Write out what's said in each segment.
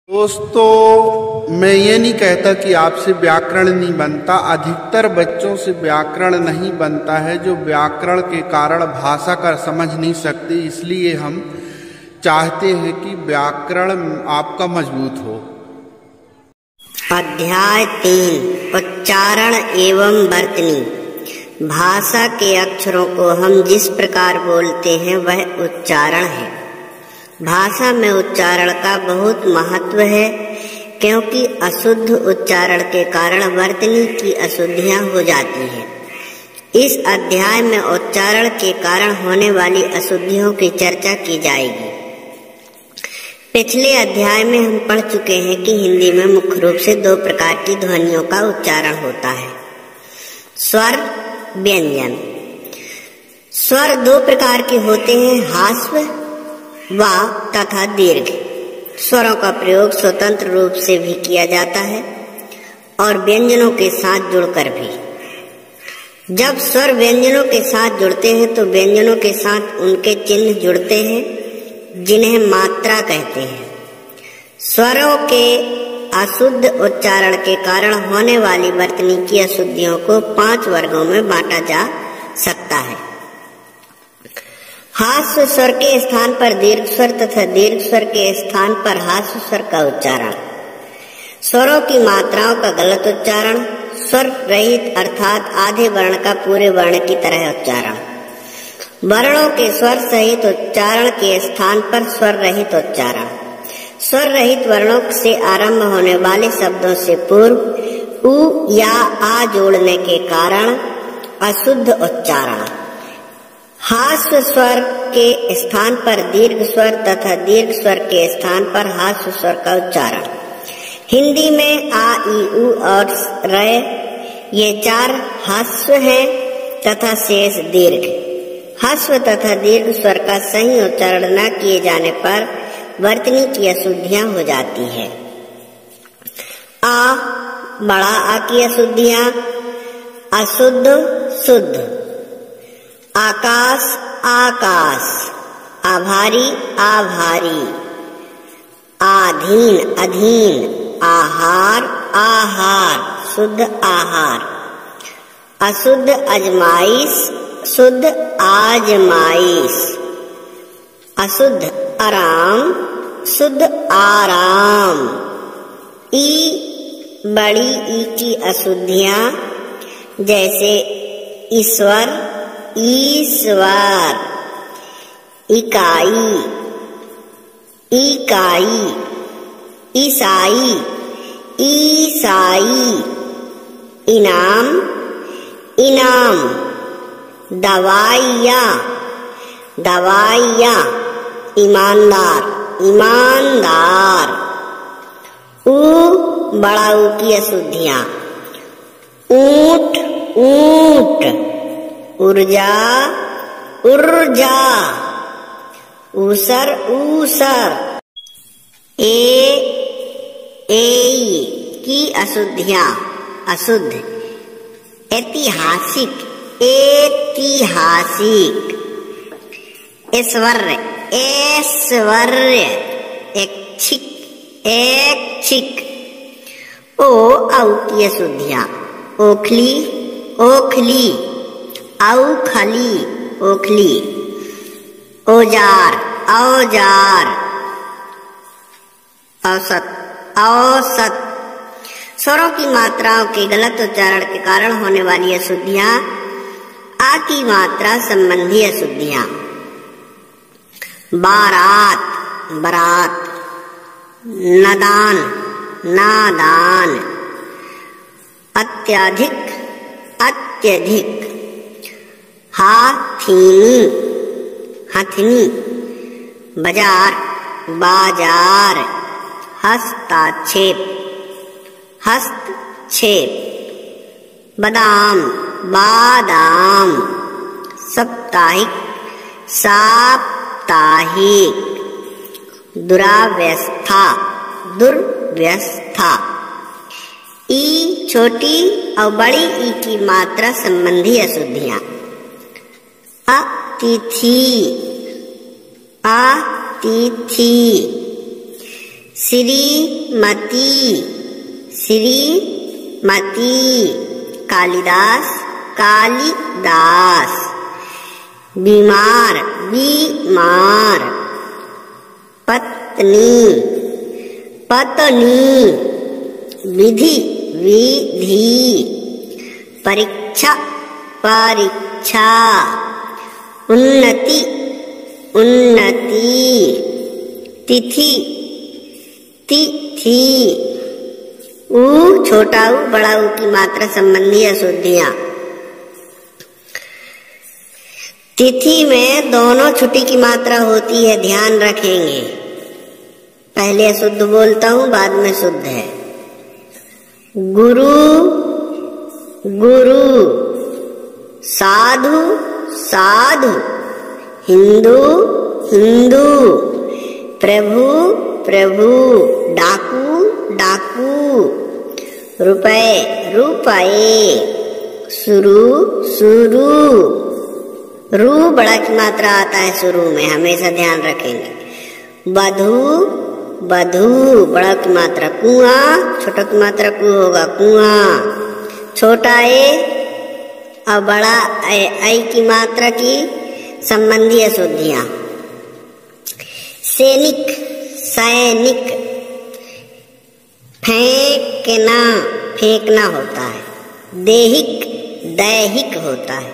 दोस्तों, मैं ये नहीं कहता कि आपसे व्याकरण नहीं बनता। अधिकतर बच्चों से व्याकरण नहीं बनता है, जो व्याकरण के कारण भाषा का समझ नहीं सकते। इसलिए हम चाहते हैं कि व्याकरण आपका मजबूत हो। अध्याय 3 उच्चारण एवं वर्तनी। भाषा के अक्षरों को हम जिस प्रकार बोलते हैं वह उच्चारण है। भाषा में उच्चारण का बहुत महत्व है, क्योंकि अशुद्ध उच्चारण के कारण वर्तनी की अशुद्धियां हो जाती हैं। इस अध्याय में उच्चारण के कारण होने वाली अशुद्धियों की चर्चा की जाएगी। पिछले अध्याय में हम पढ़ चुके हैं कि हिंदी में मुख्य रूप से 2 प्रकार की ध्वनियों का उच्चारण होता है, स्वर, व्यंजन। स्वर 2 प्रकार के होते हैं, हास्व व तथा दीर्घ। स्वरों का प्रयोग स्वतंत्र रूप से भी किया जाता है और व्यंजनों के साथ जुड़कर भी। जब स्वर व्यंजनों के साथ जुड़ते हैं तो व्यंजनों के साथ उनके चिन्ह जुड़ते हैं, जिन्हें मात्रा कहते हैं। स्वरों के अशुद्ध उच्चारण के कारण होने वाली वर्तनी की अशुद्धियों को 5 वर्गों में बांटा जा सकता है। हास्य स्वर के स्थान पर दीर्घ स्वर तथा दीर्घ स्वर के स्थान पर हास्य स्वर का उच्चारण। स्वरों की मात्राओं का गलत उच्चारण। स्वर रहित अर्थात आधे वर्ण का पूरे वर्ण की तरह उच्चारण। वर्णों के स्वर सहित उच्चारण के स्थान पर स्वर रहित उच्चारण। स्वर रहित वर्णों से आरंभ होने वाले शब्दों से पूर्व उ या आ जोड़ने के कारण अशुद्ध उच्चारण। हास्य स्वर के स्थान पर दीर्घ स्वर तथा दीर्घ स्वर के स्थान पर हास्य स्वर का उच्चारण। हिंदी में आ, ई, उ और रै ये 4 हास्य हैं तथा शेष दीर्घ। हास्य तथा दीर्घ स्वर का सही उच्चारण न किए जाने पर वर्तनी की अशुद्धियां हो जाती है। आ, बड़ा आ की अशुद्धियां, अशुद्ध, शुद्ध। आकाश, आकाश। आभारी, आभारी। आधीन, अधीन। आहार, आहार, शुद्ध आहार। अशुद्ध अजमाइश, शुद्ध आजमाइश। अशुद्ध आराम, शुद्ध आराम। ई, बड़ी ई की अशुद्धियां, जैसे ईश्वर, ईश्वर। इकाई, इकाई। ईसाई, ईसाई। इनाम, इनाम। दवाइया, दवाइया। ईमानदार, ईमानदार। ऊ, बड़ा ऊ की अशुद्धियां, ऊंट, ऊंट। ऊर्जा, ऊर्जा। ऊसर, ऊसर। ए की अशुद्धियां, अशुद्ध। ऐतिहासिक, ऐतिहासिक। ऐश्वर्य, ऐश्वर्य। ऐच्छिक, ऐच्छिक। ओ, औ की अशुद्धियां, ओखली, ओखली। औखली, ओखली। औजार, औजार। औसत, औसत। स्वरों की मात्राओं के गलत उच्चारण के कारण होने वाली अशुद्धियां, आ की मात्रा संबंधी अशुद्धियां। बारात, बरात। नदान, नादान। अत्यधिक, अत्यधिक। हाथीनी, हथनी। बाजार, बाजार। हस्ताक्षेप, हस्तक्षेप। बादाम, बादाम। साप्ताहिक, साप्ताहिक। दुरावस्था, दुर्व्यवस्था। ई, छोटी और बड़ी ई की मात्रा संबंधी अशुद्धियां। अतिथि, अतिथि। श्रीमती, श्रीमती। कालिदास, कालिदास। बीमार, बीमार। पत्नी, पत्नी। विधि, विधि। परीक्षा, परीक्षा। उन्नति, उन्नति। तिथि, तिथि। ऊ छोटा ऊ बड़ा ऊ की मात्रा संबंधी अशुद्धियां। तिथि में दोनों छुट्टी की मात्रा होती है, ध्यान रखेंगे। पहले अशुद्ध बोलता हूं, बाद में शुद्ध है। गुरु, गुरु। साधु, साधु। हिंदू, हिंदू। प्रभु, प्रभु। डाकू, डाकू। रुपए, रुपए। शुरू, शुरू। रू बड़ा की मात्रा आता है शुरू में, हमेशा ध्यान रखेंगे। बधू, बधू। बड़ा की मात्रा कुआं, छोटा की मात्रा कु होगा, कुआं। छोटा ए और बड़ा ऐ की मात्रा की संबंधी अशुद्धियां। सैनिक, सैनिक। फेंकना, फेंकना होता है। देहिक, दैहिक होता है।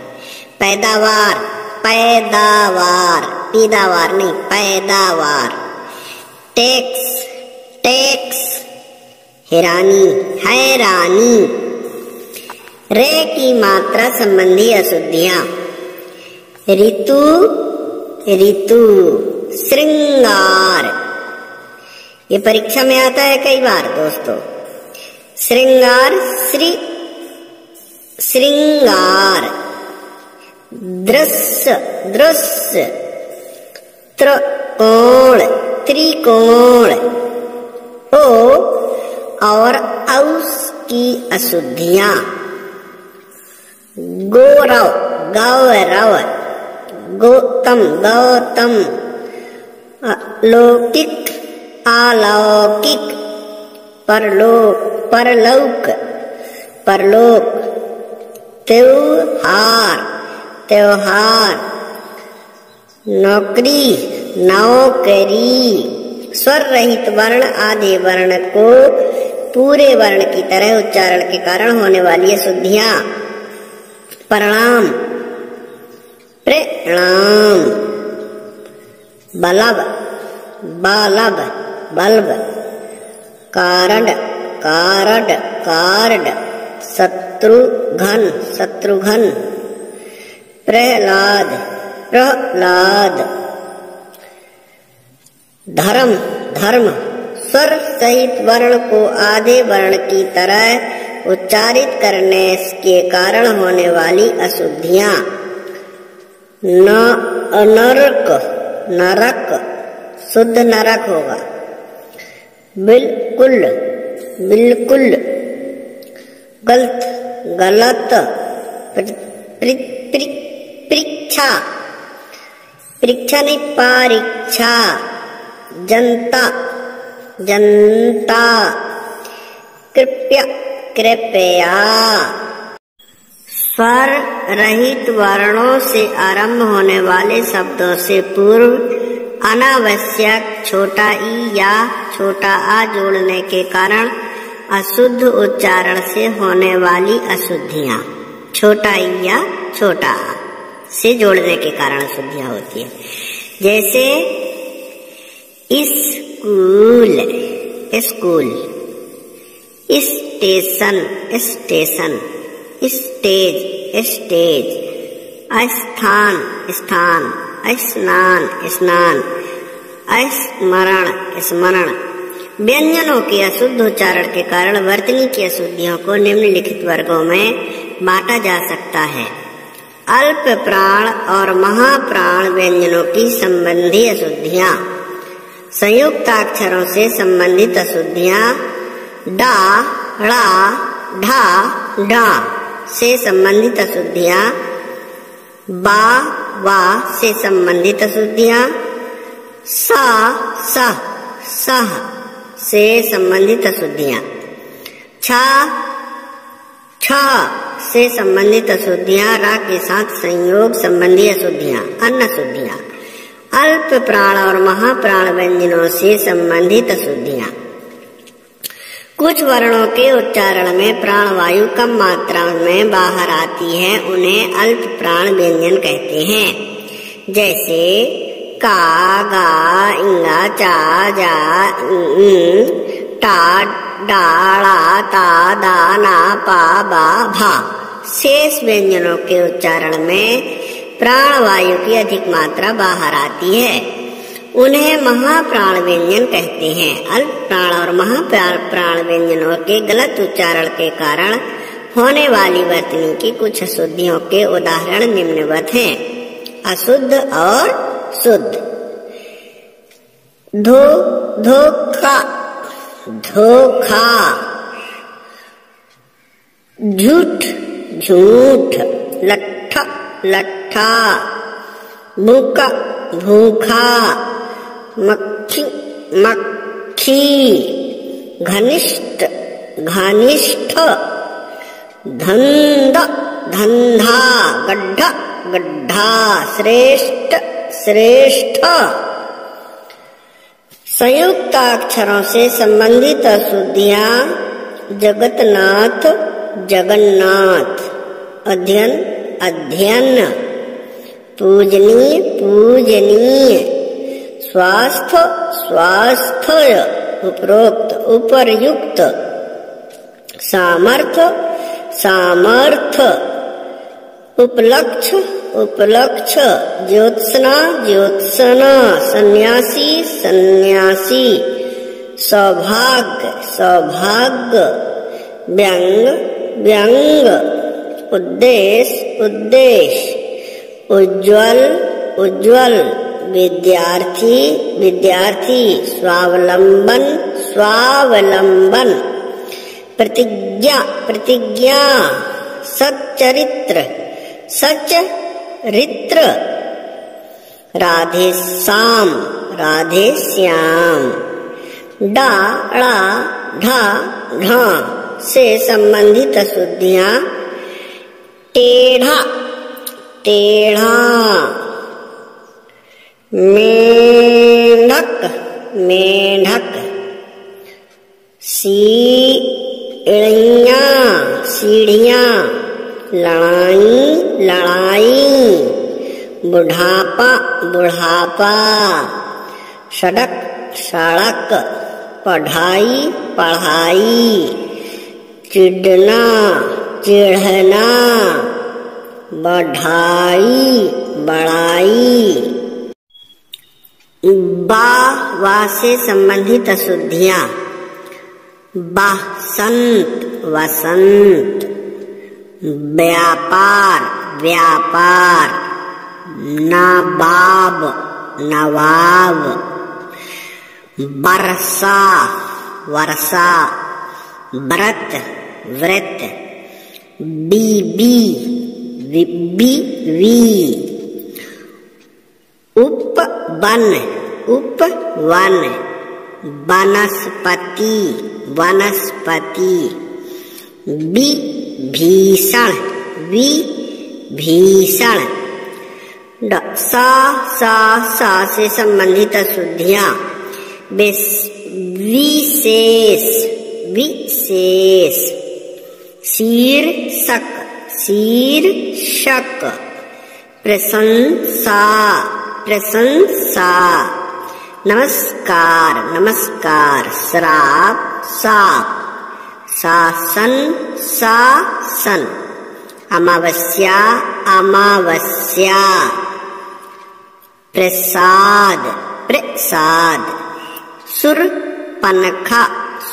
पैदावार, पैदावार। पैदावार नहीं, पैदावार। Tax, tax. हैरानी, हैरानी। रे की मात्रा संबंधी अशुद्धियां। ऋतु, ऋतु। श्रृंगार, ये परीक्षा में आता है कई बार दोस्तों। श्रृंगार, श्री, श्रृंगार। दृश्य, दृश्य। त्रिकोण, त्रिकोण। ओ और औस की अशुद्धियां। गौरव, गौरव। गौतम, गौतम। लौकिक, अलौकिक। परलोक, परलौक, परलोक। त्योहार, त्योहार। नौकरी, नौकरी। स्वर रहित वर्ण आधे वर्ण को पूरे वर्ण की तरह उच्चारण के कारण होने वाली अशुद्धियां। प्रणाम, प्रणाम। बलब, बलब, बल्ब। कारड, कारड, कार्ड। शत्रुघ्न, शत्रुघ्न। प्रहलाद, प्रहलाद। धर्म, धर्म। स्वर सहित वर्ण को आधे वर्ण की तरह उच्चारित करने के कारण होने वाली अशुद्धियां। नरक, नरक। शुद्ध नरक होगा। बिल्कुल, बिल्कुल। गलत, गलत। परीक्षा, परीक्षा नहीं, परीक्षा। जनता, जनता। कृपया, कृपया। स्वर रहित वर्णों से आरंभ होने वाले शब्दों से पूर्व अनावश्यक छोटा ई या छोटा आ जोड़ने के कारण अशुद्ध उच्चारण से होने वाली अशुद्धियां। छोटा ई या छोटा आ से जोड़ने के कारण अशुद्धियां होती है। जैसे school, school. Station, station. Stage, stage. स्थान, स्थान। स्नान, स्नान। स्मरण, स्मरण। व्यंजनों के अशुद्ध उच्चारण के कारण वर्तनी की अशुद्धियों को निम्नलिखित वर्गों में बांटा जा सकता है। अल्प प्राण और महाप्राण व्यंजनों की संबंधी अशुद्धियां। संयुक्त अक्षरों से संबंधित अशुद्धियां। डा, ड़ा, ढा, डा से संबंधित अशुद्धियां। बा, वा से संबंधित अशुद्धियां। सा, सह, सह से संबंधित अशुद्धियां। छ से संबंधित अशुद्धियां, रा के साथ संयोग संबंधी अशुद्धियां, अन्न शुद्धियां। अल्प प्राण और महाप्राण व्यंजनों से संबंधित अशुद्धियां। कुछ वर्णों के उच्चारण में प्राणवायु कम मात्रा में बाहर आती है, उन्हें अल्प प्राण व्यंजन कहते हैं। जैसे का, गा, इंगा, चा, जा, टा, डा, ड़ा, ता, दा, ना, पा, बा, भा। शेष व्यंजनों के उच्चारण में प्राणवायु की अधिक मात्रा बाहर आती है, उन्हें महाप्राण व्यंजन कहते हैं। अल्प प्राण और महाप्राण व्यंजनों के गलत उच्चारण के कारण होने वाली वर्तनी की कुछ अशुद्धियों के उदाहरण निम्नवत हैं। अशुद्ध और शुद्ध। धोखा, धोखा। झूठ, झूठ। लट्ठा, लट्ठा। भूखा, भूखा। मक्खी, मक्खी। घनिष्ठ, घनिष्ठ। धंधा, धंधा। गड्ढा, गड्ढा। श्रेष्ठ, श्रेष्ठ। संयुक्त अक्षरों से संबंधित अशुद्धियां। जगतनाथ, जगन्नाथ। अध्ययन, अध्ययन। पूजनीय, पूजनीय। स्वास्थ्य, स्वास्थ्य। उपरोक्त, उपर्युक्त। सामर्थ्य, सामर्थ्य। उपलक्ष्य, उपलक्ष्य। ज्योत्सना, ज्योत्सना। सन्यासी, सन्यासी। सौभाग्य, सौभाग्य। व्यंग, व्यंग। उद्देश्य, उद्देश्य। उज्ज्वल, उज्ज्वल। विद्यार्थी, विद्यार्थी। स्वावलंबन, स्वावलंबन। प्रतिज्ञा, प्रतिज्ञा। सच्चरित्र, सच्चरित्र। राधे श्याम, राधे श्याम। डा, ड़ा, ढा, ढा से संबंधित अशुद्धियां। टेढ़ा, टेढ़ा। मेंढक, मेंढक। सीढ़ियां, सीढ़ियां। लड़ाई, लड़ाई। बुढ़ापा, बुढ़ापा। सड़क, सड़क। पढ़ाई, पढ़ाई। चिढ़ना, चिढ़ना। बढ़ाई, बढ़ाई। बा, वा से संबंधित अशुद्धियां। बसंत, वसंत। व्यापार, व्यापार। नवाब, नवाब। वर्षा, वर्षा। व्रत, व्रत। बीबी, बीवी। उपवन, उपवन। वनस्पति, वनस्पति। विभीषण, विभीषण। सा से संबंधित अशुद्धियां। विशेष, विशेष। शीर्षक, शीर्षक। प्रशंसा, प्रशंसा। नमस्कार, नमस्कार। श्राप, शाप। शासन, शासन। अमावस्या, अमावस्या। प्रसाद, प्रसाद। शूर्पणखा,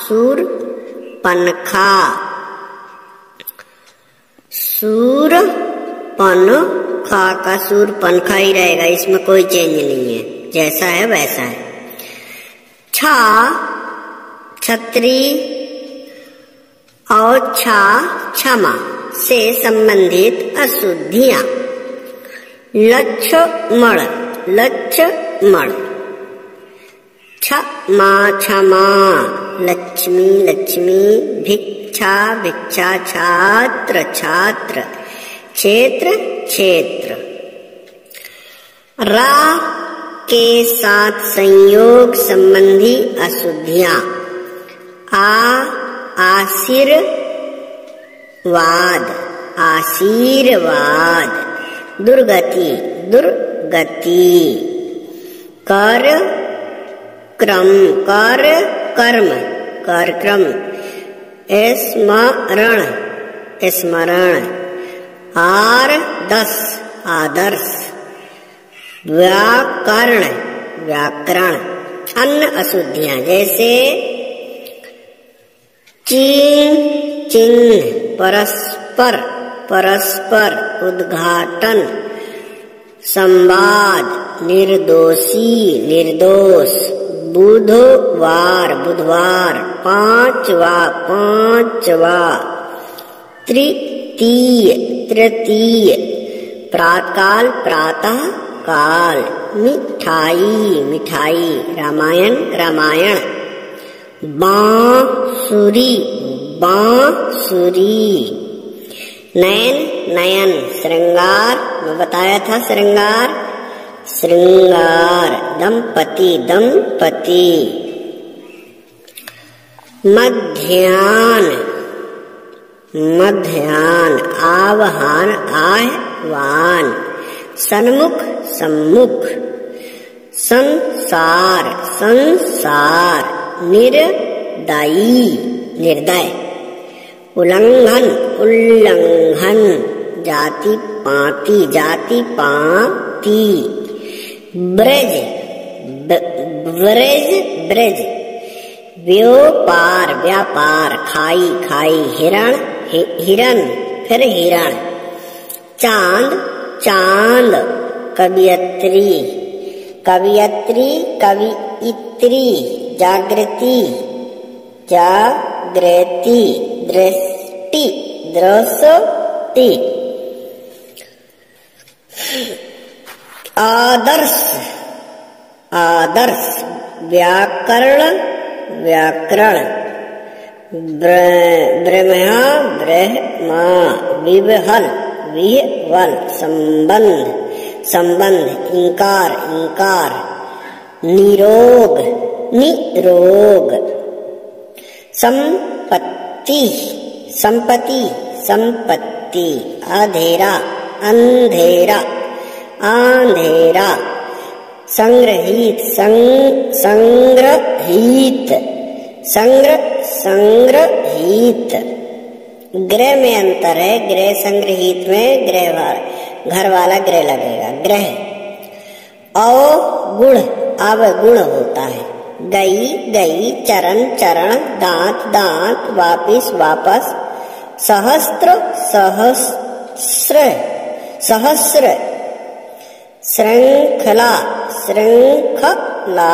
शूर्पणखा। शूर्पणखा का शूर्पणखा ही रहेगा, इसमें कोई चेंज नहीं है, जैसा है वैसा है। छा, छतरी और छा, क्षमा से संबंधित अशुद्धियां। लक्ष्मण, लक्ष्मण। क्षमा क्षमा, लक्ष्मी लक्ष्मी, भिक्षा भिक्षा, छात्र छात्र, क्षेत्र क्षेत्र। रा के साथ संयोग संबंधी अशुद्धियां। आशीर्वाद आशीर्वाद, दुर्गति दुर्गति, कर क्रम कर कर्म कर क्रम, स्मरण स्मरण, आदर्श आदर्श, व्याकरण व्याकरण। अन्य अशुद्धियां जैसे चिन्ह परस्पर परस्पर, उद्घाटन संवाद, निर्दोषी निर्दोष, बुधवार बुधवार, पांचवा, तृतीय तृतीय, प्रातःकाल प्रातः काल, मिठाई मिठाई, रामायण रामायण, बांसुरी बांसुरी, नयन नयन, श्रृंगार मैं बताया था, श्रृंगार श्रृंगार, दंपति दंपति, मध्याह्न मध्याह्न, आह्वान आह्वान, सन्मुख सम्मुख, संसार संसार, निर्दयी निर्दय, उल्लंघन उल्लंघन, जाति पाति ब्रज ब्रज ब्रज, व्यापार व्यापार, खाई खाई, हिरण हिरण फिर हिरण, चांद चांद, कवियत्री कवियत्री कवियत्री, जागृति जागृति, दृष्टि दृष्टि, आदर्श आदर्श, व्याकरण व्याकरण, ब्रह्मा ब्रह्मा, विवहल विवल, संबंध संबंध, इंकार इंकार, निरोग निरोग, संपत्ति संपत्ति संपत्ति, अंधेरा अंधेरा अंधेरा, संग्रहित संग्रहित संग्रहित, गृह में अंतर है, गृह संग्रहित में गृह घर वाला गृह लगेगा, ग्रह। अवगुण अवगुण होता है, गई गई, चरण चरण, दांत दांत, वापिस वापस, सहस्त्र सहस्र सहस्र, श्रृंखला श्रृंखला।